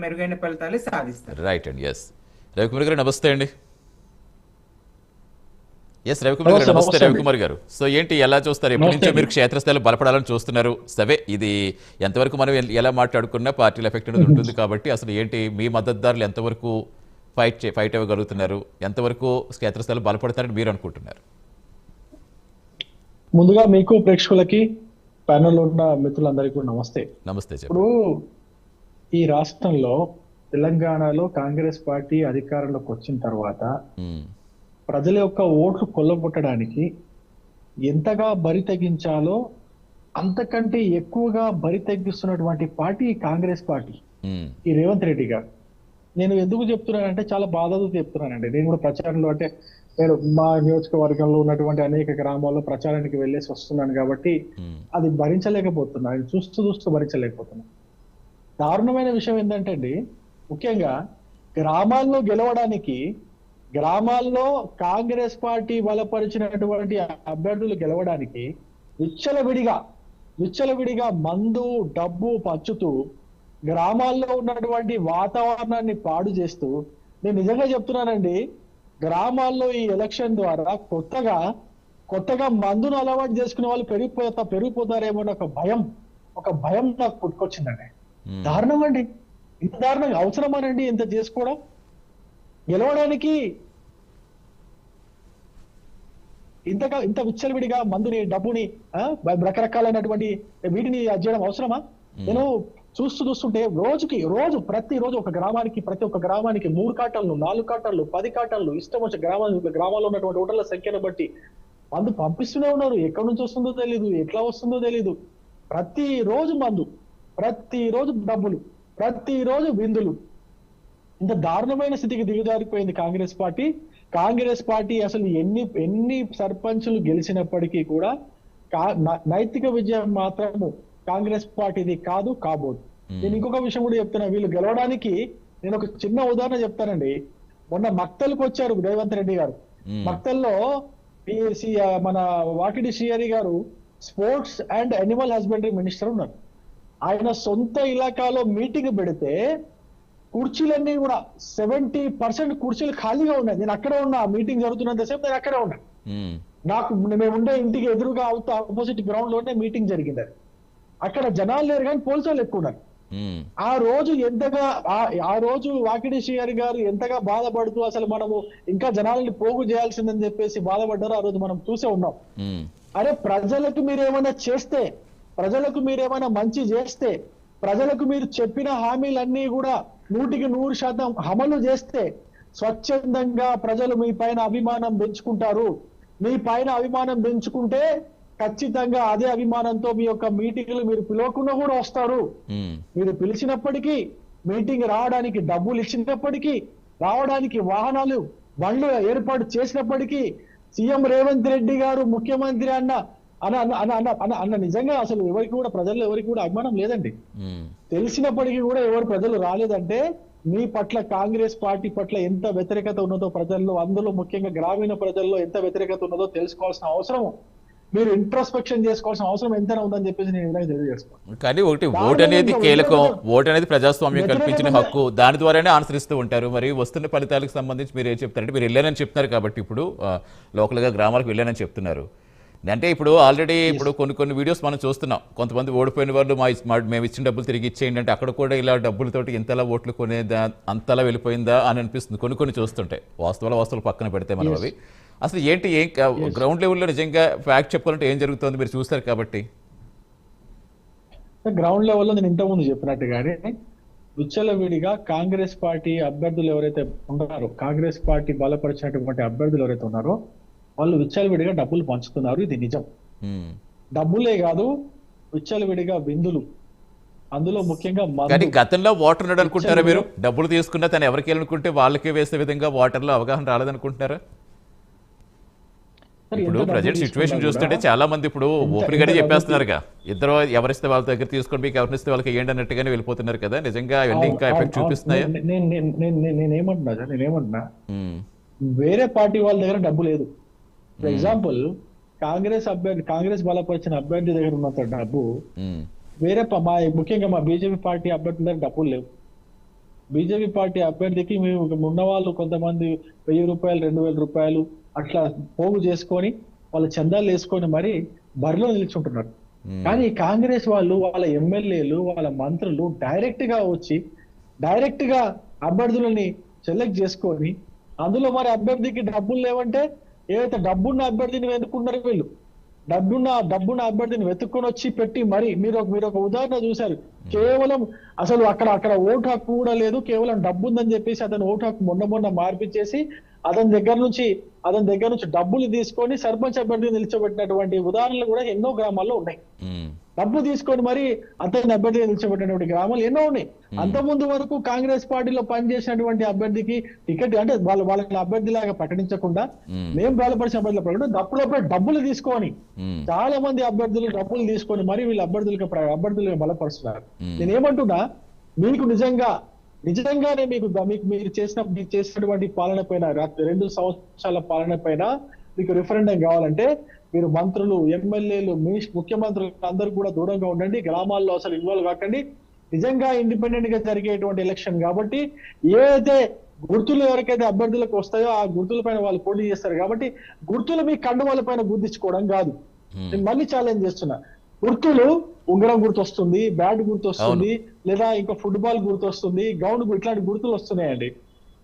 మెరుగైన ఫలితాలు సాధిస్తారు. రైట్ అండి. ఎస్ రవికుమార్ గారు నమస్తే అండి. ఎస్ రవికుమార్ గారు నమస్తే. రవికుమార్ గారు, సో ఏంటి ఎలా చూస్తారు? ఎప్పటి నుంచో మీరు క్షేత్రస్థాయిలో బలపడాలని చూస్తున్నారు. సరే, ఇది ఎంతవరకు మనం ఎలా మాట్లాడుకున్నా పార్టీల ఎఫెక్ట్ అనేది ఉంటుంది కాబట్టి అసలు ఏంటి మీ మద్దతుదారులు ఎంతవరకు ఫైట్ ఇవ్వగలుగుతున్నారు, ఎంతవరకు క్షేత్రస్థాయిలో బలపడతారని మీరు అనుకుంటున్నారు? ముందుగా మీకు ప్రేక్షకులకి ప్యానెల్ ఉన్న మిత్రులందరికీ కూడా నమస్తే. నమస్తే. ఇప్పుడు ఈ రాష్ట్రంలో తెలంగాణలో కాంగ్రెస్ పార్టీ అధికారంలోకి వచ్చిన తర్వాత ప్రజల యొక్క ఓట్లు కొల్లగొట్టడానికి ఎంతగా బరి తెగించాలో అంతకంటే ఎక్కువగా బరి తెగిస్తున్నటువంటి పార్టీ కాంగ్రెస్ పార్టీ, ఈ రేవంత్ రెడ్డి గారు. నేను ఎందుకు చెప్తున్నానంటే చాలా బాధతో చెప్తున్నానండి. నేను కూడా ప్రచారంలో అంటే నేను మా నియోజకవర్గంలో ఉన్నటువంటి అనేక గ్రామాల్లో ప్రచారానికి వెళ్ళేసి వస్తున్నాను కాబట్టి అది భరించలేకపోతున్నాను, చూస్తూ భరించలేకపోతున్నాను. దారుణమైన విషయం ఏంటంటే అండి, ముఖ్యంగా గ్రామాల్లో గెలవడానికి, గ్రామాల్లో కాంగ్రెస్ పార్టీ బలపరిచినటువంటి అభ్యర్థులు గెలవడానికి విచ్చలవిడిగా మందు డబ్బు పంచుతూ గ్రామాల్లో ఉన్నటువంటి వాతావరణాన్ని పాడు చేస్తూ, నేను నిజంగా చెప్తున్నానండి, గ్రామాల్లో ఈ ఎలక్షన్ ద్వారా కొత్తగా మందును అలవాటు చేసుకునే వాళ్ళు పెరిగిపోతారేమో ఒక భయం నాకు పుట్టుకొచ్చిందండి. దారుణం అండి, ఇంత దారుణంగా అవసరమానండి ఇంత చేసుకోవడం? గెలవడానికి ఇంత విచ్చలవిడిగా మందుని డబ్బుని రకరకాలైనటువంటి వీటిని చేయడం అవసరమా? నేను చూస్తుంటే ప్రతిరోజు ప్రతి ఒక్క గ్రామానికి 3 కాటన్లు 4 కాటన్లు 10 కాటన్లు ఇష్టం వచ్చే గ్రామాల్లో ఉన్నటువంటి ఓటర్ల సంఖ్యను బట్టి మందు పంపిస్తూనే ఉన్నారు. ఎక్కడి నుంచి వస్తుందో తెలీదు, ఎట్లా వస్తుందో తెలీదు. ప్రతిరోజు మందు, ప్రతిరోజు డబ్బులు, ప్రతిరోజు విందులు. ఇంత దారుణమైన స్థితికి దిగజారిపోయింది కాంగ్రెస్ పార్టీ. అసలు ఎన్ని సర్పంచులు గెలిచినప్పటికీ కూడా నైతిక విజయం మాత్రము కాంగ్రెస్ పార్టీది కాబోదు. నేను ఇంకొక విషయం కూడా చెప్తున్నా. వీళ్ళు గెలవడానికి నేను ఒక చిన్న ఉదాహరణ చెప్తానండి. మొన్న మక్తల్కి వచ్చారు రేవంత్ రెడ్డి గారు. మక్తల్లో మన వాకిడి శ్రీహరి గారు sports and animal husbandry minister ఉన్నారు. ఆయన సొంత ఇలాకాలో మీటింగ్ పెడితే కుర్చీలన్నీ కూడా 70% కుర్చీలు ఖాళీగా ఉన్నాయి. నేను అక్కడే ఉన్నా, మీటింగ్ జరుగుతున్నంతసేపు నేను అక్కడే ఉన్నా. మేముండే ఇంటికి ఎదురుగా ఆపోజిట్ గ్రౌండ్ లోనే మీటింగ్ జరిగింది. అది అక్కడ జనాలు లేరు కానీ పోలీసు వాళ్ళు ఎక్కువ ఉన్నారు. ఆ రోజు వాకిడి శ్రీహరి గారు ఎంతగా బాధపడుతూ అసలు మనము ఇంకా జనాలని పోగు చేయాల్సిందని చెప్పేసి బాధపడ్డారో ఆ రోజు మనం చూసే ఉన్నాం. అరే, ప్రజలకు మీరేమైనా మంచి చేస్తే, ప్రజలకు మీరు చెప్పిన హామీలన్నీ కూడా 100% అమలు చేస్తే స్వచ్ఛందంగా ప్రజలు మీ పైన అభిమానం పెంచుకుంటారు. మీ పైన అభిమానం పెంచుకుంటే ఖచ్చితంగా అదే అభిమానంతో మీ యొక్క మీటింగ్లు మీరు పిలవకుండా కూడా వస్తారు. మీరు పిలిచినప్పటికీ, మీటింగ్ రావడానికి డబ్బులు ఇచ్చినప్పటికీ, రావడానికి వాహనాలు బండ్లు ఏర్పాటు చేసినప్పటికీ, సీఎం రేవంత్ రెడ్డి గారు ముఖ్యమంత్రి అన్న నిజంగా అసలు ఎవరికి కూడా ప్రజల్లో ఎవరికి కూడా అభిమానం లేదండి. తెలిసినప్పటికీ కూడా ఎవరు ప్రజలు రాలేదంటే మీ పట్ల, కాంగ్రెస్ పార్టీ పట్ల ఎంత వ్యతిరేకత ఉన్నదో ప్రజల్లో, అందులో ముఖ్యంగా గ్రామీణ ప్రజల్లో ఎంత వ్యతిరేకత ఉన్నదో తెలుసుకోవాల్సిన అవసరం, మీరు ఇంట్రోస్పెక్షన్ చేసుకోవాల్సిన అవసరం ఎంతైనా ఉందని చెప్పేసి నేను తెలియజేస్తాను. కానీ ఒకటి, ఓటు అనేది కీలకం. ఓటు అనేది ప్రజాస్వామ్యం కల్పించిన హక్కు. దాని ద్వారానే అనుసరిస్తూ ఉంటారు. మరి వస్తున్న ఫలితాలకు సంబంధించి మీరు ఏం చెప్తారంటే, మీరు వెళ్ళానని చెప్తున్నారు కాబట్టి ఇప్పుడు లోకల్గా గ్రామాలకు వెళ్ళానని చెప్తున్నారు. అంటే ఇప్పుడు ఆల్రెడీ కొన్ని వీడియోస్ మనం చూస్తున్నాం. కొంతమంది ఓడిపోయిన వాళ్ళు మేము ఇచ్చిన డబ్బులు తిరిగి ఇచ్చేయండి అంటే అక్కడ కూడా ఇలా డబ్బులతోటి ఇంతలా ఓట్లు కొనేదా, అంతలా వెళ్ళిపోయిందా అని అనిపిస్తుంది కొన్ని చూస్తుంటాయి. వాస్తవాలు పక్కన పెడితే మనం అవి అసలు ఏంటి, గ్రౌండ్ లెవెల్లో నిజంగా ఫ్యాక్ట్ చెప్పుకోవాలంటే ఏం జరుగుతుంది మీరు చూస్తారు కాబట్టి? గ్రౌండ్ లెవెల్లో నేను ఇంతకుముందు చెప్పినట్టుగానే విచ్చలవిడిగా కాంగ్రెస్ పార్టీ అభ్యర్థులు ఎవరైతే ఉన్నారో, కాంగ్రెస్ పార్టీ బలపరిచినటువంటి అభ్యర్థులు ఎవరైతే ఉన్నారో వాళ్ళు విచ్చలవిడిగా డబ్బులు పంచుతున్నారు. ఇది నిజం. డబ్బులే కాదు, విచ్చలవిడిగా విందులు, అందులో ముఖ్యంగా కానీ గతంలో ఓటర్ ఉన్నాడు అనుకుంటారా మీరు? డబ్బులు తీసుకున్నా తను ఎవరికి వెళ్ళనుకుంటే వాళ్ళకే వేసే విధంగా ఓటర్లో అవగాహన రాలేదనుకుంటున్నారా? ఇప్పుడు ప్రజెంట్ సిచ్యువేషన్ చూస్తుంటే చాలా మంది ఇప్పుడు ఓపెన్ గానే చెప్పేస్తున్నారుగా, ఇద్దరు ఎవరిస్తే వాళ్ళ దగ్గర తీసుకొని మీకు ఎవరిస్తే వాళ్ళకి ఏంటి అన్నట్టుగానే వెళ్ళిపోతున్నారు కదా. నిజంగా అవన్నీ ఇంకా ఎఫెక్ట్ చూపిస్తున్నాయా? నేనేమంటున్నా, వేరే పార్టీ వాళ్ళ దగ్గర డబ్బు లేదు. ఫర్ ఎగ్జాంపుల్, కాంగ్రెస్ బలపరిచిన అభ్యర్థి దగ్గర ఉన్నంత డబ్బు వేరే ముఖ్యంగా మా బీజేపీ పార్టీ అభ్యర్థుల దగ్గర డబ్బులు లేవు. బీజేపీ పార్టీ అభ్యర్థికి మేము ఉన్న వాళ్ళు కొంతమంది 1000 రూపాయలు 2000 రూపాయలు అట్లా పోగు చేసుకొని వాళ్ళ చందాలు వేసుకొని మరి బరిలో నిల్చుంటున్నారు. కానీ కాంగ్రెస్ వాళ్ళు వాళ్ళ ఎమ్మెల్యేలు వాళ్ళ మంత్రులు డైరెక్ట్ గా అభ్యర్థులని సెలెక్ట్ చేసుకొని అందులో మరి అభ్యర్థికి డబ్బులు లేవంటే ఏదైతే డబ్బున్న అభ్యర్థిని వెతుకున్నారు వీళ్ళు. డబ్బున్న అభ్యర్థిని వెతుక్కొని వచ్చి పెట్టి మరి మీరు ఒక ఉదాహరణ చూశారు. కేవలం అసలు అక్కడ ఓటు హక్కు కూడా లేదు, కేవలం డబ్బు ఉందని చెప్పేసి అతను ఓటు హక్కు మొన్న మార్పిచ్చేసి అతని దగ్గర నుంచి డబ్బులు తీసుకొని సర్పంచ్ అభ్యర్థిని నిలిచబెట్టినటువంటి ఉదాహరణలు కూడా ఎన్నో గ్రామాల్లో ఉన్నాయి. డబ్బు తీసుకొని మరి అతని అభ్యర్థిగా నిలిచబెట్టినటువంటి గ్రామాలు ఎన్నో ఉన్నాయి. అంతకుముందు వరకు కాంగ్రెస్ పార్టీలో పనిచేసినటువంటి అభ్యర్థికి టికెట్ అంటే వాళ్ళని అభ్యర్థిలాగా ప్రకటించకుండా మేము బలపరిచిన అభ్యర్థుల ప్రకటన డబ్బులు తీసుకొని చాలా మంది అభ్యర్థులు డబ్బులు తీసుకొని మరి వీళ్ళు అభ్యర్థులుగా బలపరుస్తున్నారు. నేనేమంటున్నా, మీకు నిజంగానే మీరు చేసినటువంటి పాలన పైన 2 సంవత్సరాల పాలన పైన మీకు రిఫరెండం కావాలంటే మీరు మంత్రులు, ఎమ్మెల్యేలు, ముఖ్యమంత్రులు అందరూ కూడా దూరంగా ఉండండి, గ్రామాల్లో అసలు ఇన్వాల్వ్ కాకండి. నిజంగా ఇండిపెండెంట్ గా జరిగేటువంటి ఎలక్షన్ కాబట్టి ఏదైతే గుర్తులు ఎవరికైతే అభ్యర్థులకు వస్తాయో ఆ గుర్తుల పైన వాళ్ళు పోటీ చేస్తారు కాబట్టి గుర్తులు మీ కండువాల పైన గుర్తించుకోవడం కాదు. నేను మళ్ళీ ఛాలెంజ్ చేస్తున్నా, గుర్తులు ఉంగరం గుర్తు వస్తుంది, బ్యాట్ గుర్తు వస్తుంది, లేదా ఇంకా ఫుట్బాల్ గుర్తు వస్తుంది, గ్రౌండ్ ఇట్లాంటి గుర్తులు వస్తున్నాయండి.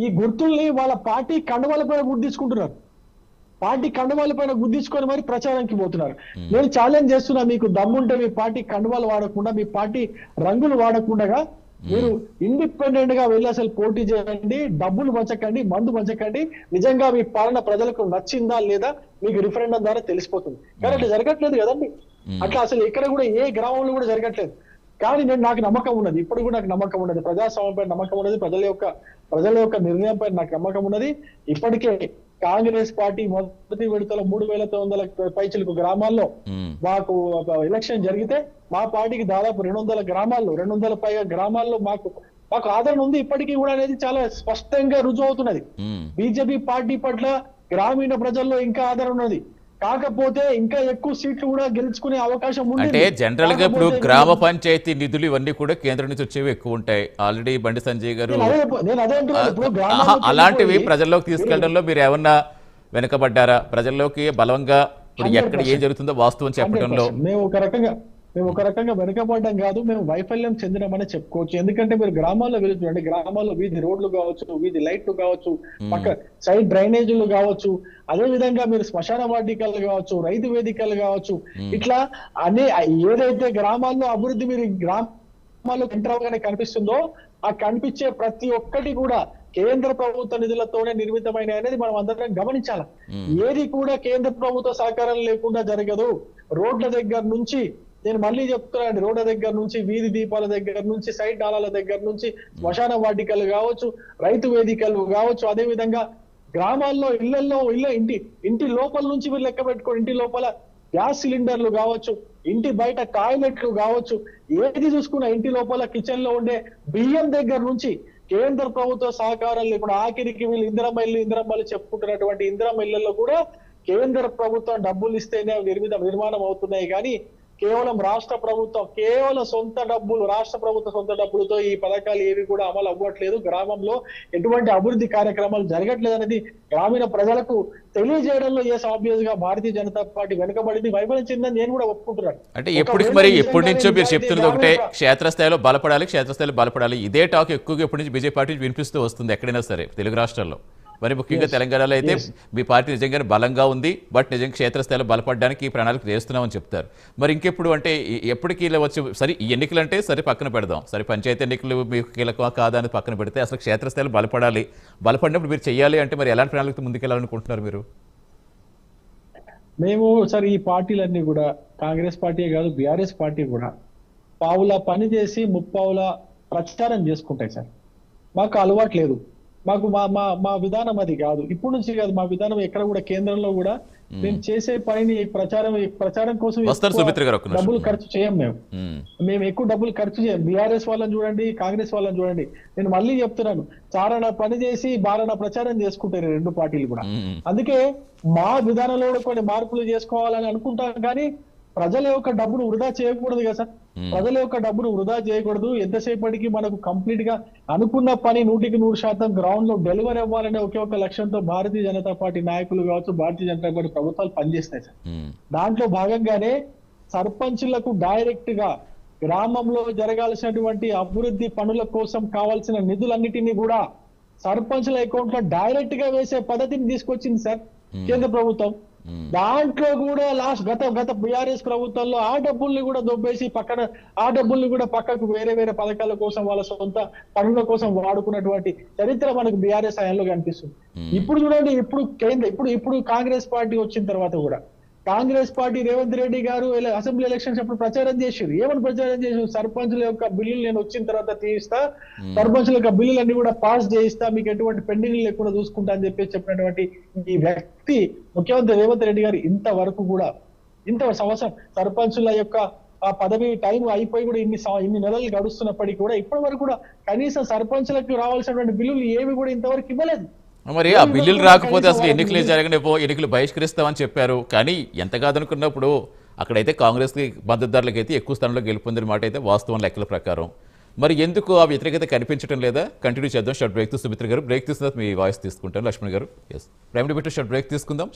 ఈ గుర్తుల్ని వాళ్ళ పార్టీ కండువాల పైన గుర్తించుకుంటున్నారు. పార్టీ కండువాల పైన గుర్తించుకొని మరి ప్రచారానికి పోతున్నారు. నేను ఛాలెంజ్ చేస్తున్నా, మీకు దమ్ముంటే మీ పార్టీ కండువాలు వాడకుండా, మీ పార్టీ రంగులు వాడకుండా మీరు ఇండిపెండెంట్ గా వెళ్ళి అసలు పోటీ చేయండి. డబ్బులు పంచకండి, మందు పంచకండి. నిజంగా మీ పాలన ప్రజలకు నచ్చిందా లేదా మీకు రిఫరెండం ద్వారా తెలిసిపోతుంది. కానీ అట్లా జరగట్లేదు కదండి. అట్లా అసలు ఎక్కడ కూడా ఏ గ్రామంలో కూడా జరగట్లేదు. కానీ నాకు నమ్మకం ఉన్నది, ఇప్పుడు కూడా నాకు నమ్మకం ఉన్నది, ప్రజాస్వామ్యం పైన నమ్మకం ఉన్నది, ప్రజల యొక్క నిర్ణయం పైన నాకు నమ్మకం ఉన్నది. ఇప్పటికే కాంగ్రెస్ పార్టీ మొదటి విడతలో 3900 పైచిలకు గ్రామాల్లో మాకు ఎలక్షన్ జరిగితే మా పార్టీకి దాదాపు 200 పైగా గ్రామాల్లో మాకు ఆదరణ ఉంది. ఇప్పటికీ కూడా అనేది చాలా స్పష్టంగా రుజువు అవుతున్నది. బీజేపీ పార్టీ పట్ల గ్రామీణ ప్రజల్లో ఇంకా ఆదరణ ఉన్నది. కాకపోతే ఇంకా ఎక్కువ సీట్లు కూడా గెలుచుకునే అవకాశం ఉంది. అంటే జనరల్ గా ఇప్పుడు గ్రామ పంచాయతీ నిధులు ఇవన్నీ కూడా కేంద్రం నుంచి వచ్చేవి ఎక్కువ ఉంటాయి. ఆల్రెడీ బండి సంజయ్ గారు అలాంటివి ప్రజల్లోకి తీసుకెళ్లడంలో మీరు ఏమన్నా వెనకబడ్డారా? ప్రజల్లోకి బలంగా ఇప్పుడు ఎక్కడ ఏం జరుగుతుందో వాస్తవం చెప్పడంలో మేము ఒక రకంగా వెనుకబడ్డం కాదు, మేము వైఫల్యం చెందినామని చెప్పుకోవచ్చు. ఎందుకంటే మీరు గ్రామాల్లో వెళ్తుంటే గ్రామాల్లో వీధి రోడ్లు కావచ్చు, వీధి లైట్లు కావచ్చు, పక్క సైడ్ డ్రైనేజీలు కావచ్చు, అదే విధంగా మీరు శ్మశాన వాటికలు కావచ్చు, రైతు వేదికలు కావచ్చు, ఇట్లా ఏదైతే గ్రామాల్లో అభివృద్ధి మీరు గ్రామాల్లో ఎంటర్ అవగానే కనిపిస్తుందో ఆ కనిపించే ప్రతి ఒక్కటి కూడా కేంద్ర ప్రభుత్వ నిధులతోనే నిర్మితమైన అనేది మనం అందరం గమనించాలి. ఏది కూడా కేంద్ర ప్రభుత్వ సహకారం లేకుండా జరగదు. రోడ్ల దగ్గర నుంచి, నేను మళ్ళీ చెప్తున్నాను, రోడ్ల దగ్గర నుంచి, వీధి దీపాల దగ్గర నుంచి, సైడ్ నాళాల దగ్గర నుంచి, శ్మశాన వాటికలు కావచ్చు, రైతు వేదికలు కావచ్చు, అదే విధంగా గ్రామాల్లో ఇంటి లోపల నుంచి మీరు లెక్క పెట్టుకోండి, ఇంటి లోపల గ్యాస్ సిలిండర్లు కావచ్చు, ఇంటి బయట టాయిలెట్లు కావచ్చు, ఏది చూసుకున్నా ఇంటి లోపల కిచెన్ లో ఉండే బియ్యం దగ్గర నుంచి కేంద్ర ప్రభుత్వ సహకారం లేకుండా ఆఖరికి వీళ్ళు ఇందిరమ్మలు చెప్పుకుంటున్నటువంటి ఇందిరమ్మ ఇళ్లలో కూడా కేంద్ర ప్రభుత్వం డబ్బులు ఇస్తేనే నిర్మాణం అవుతున్నాయి. కానీ కేవలం రాష్ట్ర ప్రభుత్వ సొంత డబ్బులతో ఈ పథకాలు ఏవి కూడా అమలు అవ్వట్లేదు. గ్రామంలో ఎటువంటి అభివృద్ధి కార్యక్రమాలు జరగట్లేదు అనేది గ్రామీణ ప్రజలకు తెలియజేయడంలో ఆబ్వియస్ గా భారతీయ జనతా పార్టీ వెనుకబడింది, వైఫల్యం చెందని నేను కూడా ఒప్పుకుంటున్నాను. అంటే ఎప్పటి నుంచో మీరు చెప్తున్నది ఒకటే, క్షేత్రస్థాయిలో బలపడాలి. ఇదే టాక్ ఎక్కువగా ఎప్పటి నుంచి బీజేపీ పార్టీ వినిపిస్తూ వస్తుంది ఎక్కడైనా సరే తెలుగు రాష్ట్రాల్లో. మరి ముఖ్యంగా తెలంగాణలో అయితే మీ పార్టీ నిజంగానే బలంగా ఉంది, బట్ నిజంగా క్షేత్రస్థాయిలో బలపడడానికి ఈ ప్రణాళిక చేస్తున్నామని చెప్తారు. మరి ఇంకెప్పుడు అంటే ఎప్పటికీ ఇలా వచ్చి సరే ఈ ఎన్నికలు అంటే సరే పక్కన పెడదాం, సరే పంచాయతీ ఎన్నికలు మీకు కీలకమా కాదా అని పక్కన పెడితే అసలు క్షేత్రస్థాయిలో బలపడినప్పుడు మీరు చెయ్యాలి అంటే మరి ఎలాంటి ప్రణాళిక ముందుకెళ్ళాలనుకుంటున్నారు మీరు? మేము సార్ ఈ పార్టీలన్నీ కూడా, కాంగ్రెస్ పార్టీ కాదు బీఆర్ఎస్ పార్టీ కూడా పావులా పని చేసి ముప్పావులా ప్రచారం చేసుకుంటాయి సార్. మాకు అలవాటు లేదు, మాకు మా విధానం అది కాదు, ఇప్పుడు నుంచి కాదు. మా విధానం ఎక్కడ కూడా కేంద్రంలో కూడా మేము చేసే పనిని ప్రచారం కోసం డబ్బులు ఖర్చు చేయం. మేము ఎక్కువ డబ్బులు ఖర్చు చేయం. బీఆర్ఎస్ వాళ్ళని చూడండి, కాంగ్రెస్ వాళ్ళని చూడండి. నేను మళ్ళీ చెప్తున్నాను, చారణ పని చేసి బారణ ప్రచారం చేసుకుంటారు రెండు పార్టీలు కూడా. అందుకే మా విధానంలో కూడా కొన్ని మార్పులు చేసుకోవాలని అనుకుంటాం, కానీ ప్రజల యొక్క డబ్బును వృధా చేయకూడదు కదా సార్. ప్రజల యొక్క డబ్బును వృధా చేయకూడదు. ఎంతసేపటికి మనకు కంప్లీట్ గా అనుకున్న పని 100% గ్రౌండ్ లో డెలివరీ అవ్వాలనే ఒకే ఒక లక్ష్యంతో భారతీయ జనతా పార్టీ నాయకులు కావచ్చు, భారతీయ జనతా పార్టీ ప్రభుత్వాలు పనిచేస్తాయి సార్. దాంట్లో భాగంగానే సర్పంచులకు డైరెక్ట్ గా గ్రామంలో జరగాల్సినటువంటి అభివృద్ధి పనుల కోసం కావాల్సిన నిధులన్నిటినీ కూడా సర్పంచుల అకౌంట్ లో డైరెక్ట్ గా వేసే పద్ధతిని తీసుకొచ్చింది సార్ కేంద్ర ప్రభుత్వం. దాంట్లో కూడా గత బీఆర్ఎస్ ప్రభుత్వంలో ఆ డబ్బుల్ని కూడా దొబ్బేసి ఆ డబ్బుల్ని కూడా పక్కకు వేరే వేరే పథకాల కోసం వాళ్ళ సొంత పనుల కోసం వాడుకున్నటువంటి చరిత్ర మనకు బీఆర్ఎస్ హయాంలో కనిపిస్తుంది. ఇప్పుడు చూడండి, ఇప్పుడు కాంగ్రెస్ పార్టీ వచ్చిన తర్వాత కూడా కాంగ్రెస్ పార్టీ రేవంత్ రెడ్డి గారు అసెంబ్లీ ఎలక్షన్స్ అప్పుడు ప్రచారం చేశారు. ఏమని ప్రచారం చేశారు? సర్పంచుల యొక్క బిల్లులు నేను వచ్చిన తర్వాత తీయిస్తా, సర్పంచుల యొక్క బిల్లులన్నీ కూడా పాస్ చేయిస్తా, మీకు ఎటువంటి పెండింగ్ లేకుండా చూసుకుంటా అని చెప్పినటువంటి ఈ వ్యక్తి ముఖ్యమంత్రి రేవంత్ రెడ్డి గారు ఇంతవరకు కూడా సంవత్సరం సర్పంచుల యొక్క ఆ పదవి టైం అయిపోయి కూడా ఇన్ని నెలలు గడుస్తున్నప్పటికీ కూడా ఇప్పటి వరకు కూడా కనీసం సర్పంచులకు రావాల్సినటువంటి బిల్లులు ఏవి కూడా ఇంతవరకు ఇవ్వలేదు. మరి ఆ బిల్లులు రాకపోతే అసలు ఎన్నికలే జరగనిపో, ఎన్నికలు బహిష్కరిస్తామని చెప్పారు. కానీ ఎంత కాదనుకున్నప్పుడు అక్కడైతే కాంగ్రెస్కి మద్దతుదారులకు అయితే ఎక్కువ స్థానంలో గెలుపొందిన మాట అయితే వాస్తవం లెక్కల ప్రకారం. మరి ఎందుకు ఆ వ్యతిరేకత కనిపించడం లేదా? కంటిన్యూ చేద్దాం. షార్ట్ బ్రేక్ సుమిత్ర గారు బ్రేక్ తీసుకున్న మీ వాయిస్ తీసుకుంటాను. లక్ష్మణ్ గారు S prime debate short break తీసుకుందాం.